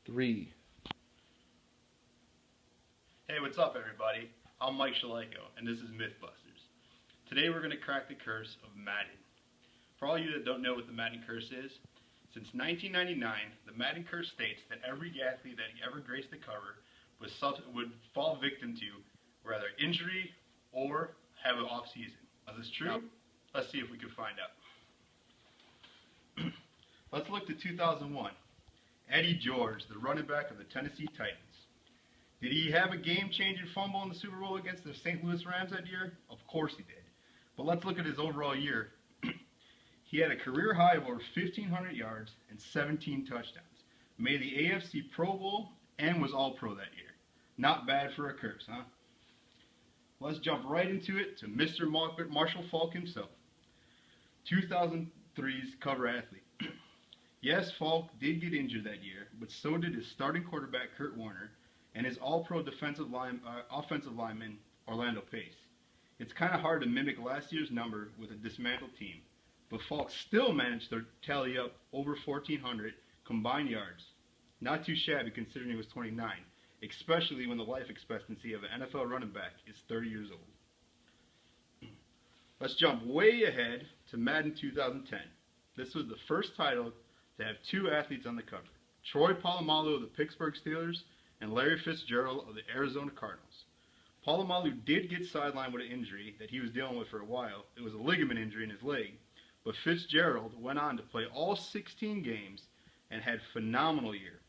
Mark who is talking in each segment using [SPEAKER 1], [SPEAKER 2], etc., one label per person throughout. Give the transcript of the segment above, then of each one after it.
[SPEAKER 1] 3.
[SPEAKER 2] Hey, what's up everybody? I'm Mike Shaleko, and this is Mythbusters. Today we're going to crack the curse of Madden. For all you that don't know what the Madden curse is, since 1999, the Madden curse states that every athlete that ever graced the cover would fall victim to rather injury or have an off season. Is this true? No. Let's see if we can find out. Let's look to 2001. Eddie George, the running back of the Tennessee Titans. Did he have a game-changing fumble in the Super Bowl against the St. Louis Rams that year? Of course he did. But let's look at his overall year. He had a career high of over 1,500 yards and 17 touchdowns. Made the AFC Pro Bowl and was All-Pro that year. Not bad for a curse, huh? Let's jump right into it to Mr. Marshall Faulk himself. 2003's cover athlete. Yes, Faulk did get injured that year, but so did his starting quarterback Kurt Warner and his All-Pro offensive lineman Orlando Pace. It's kind of hard to mimic last year's number with a dismantled team, but Faulk still managed to tally up over 1,400 combined yards. Not too shabby considering he was 29, especially when the life expectancy of an NFL running back is 30 years old. Let's jump way ahead to Madden 2010. This was the first title to have two athletes on the cover. Troy Polamalu of the Pittsburgh Steelers and Larry Fitzgerald of the Arizona Cardinals. Polamalu did get sidelined with an injury that he was dealing with for a while. It was a ligament injury in his leg, but Fitzgerald went on to play all 16 games and had a phenomenal year,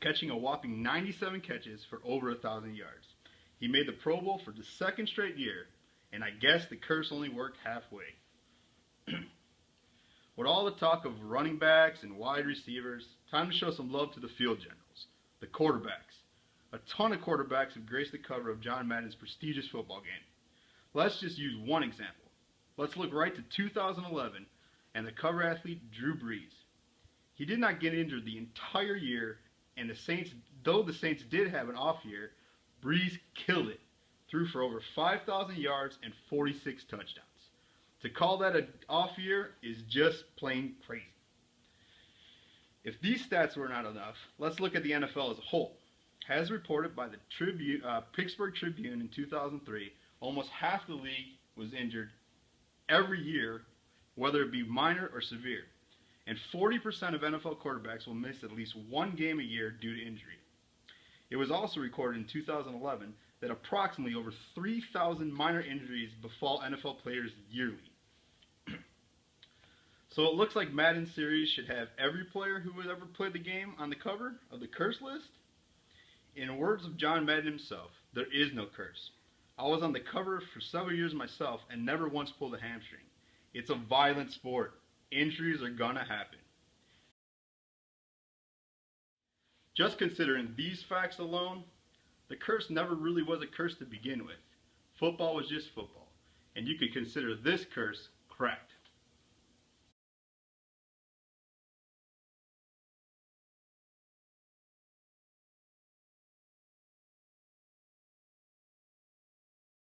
[SPEAKER 2] catching a whopping 97 catches for over 1,000 yards. He made the Pro Bowl for the second straight year, and I guess the curse only worked halfway. With all the talk of running backs and wide receivers, time to show some love to the field generals, the quarterbacks. A ton of quarterbacks have graced the cover of John Madden's prestigious football game. Let's just use one example. Let's look right to 2011 and the cover athlete Drew Brees. He did not get injured the entire year, and though the Saints did have an off year, Brees killed it. Threw for over 5,000 yards and 46 touchdowns. To call that an off year is just plain crazy. If these stats were not enough, let's look at the NFL as a whole. As reported by the Pittsburgh Tribune in 2003, almost half the league was injured every year, whether it be minor or severe. And 40% of NFL quarterbacks will miss at least one game a year due to injury. It was also recorded in 2011 that approximately over 3,000 minor injuries befall NFL players yearly. So it looks like Madden series should have every player who has ever played the game on the cover of the curse list. In words of John Madden himself, there is no curse. I was on the cover for several years myself and never once pulled a hamstring. It's a violent sport. Injuries are gonna happen. Just considering these facts alone, the curse never really was a curse to begin with. Football was just football, and you could consider this curse cracked.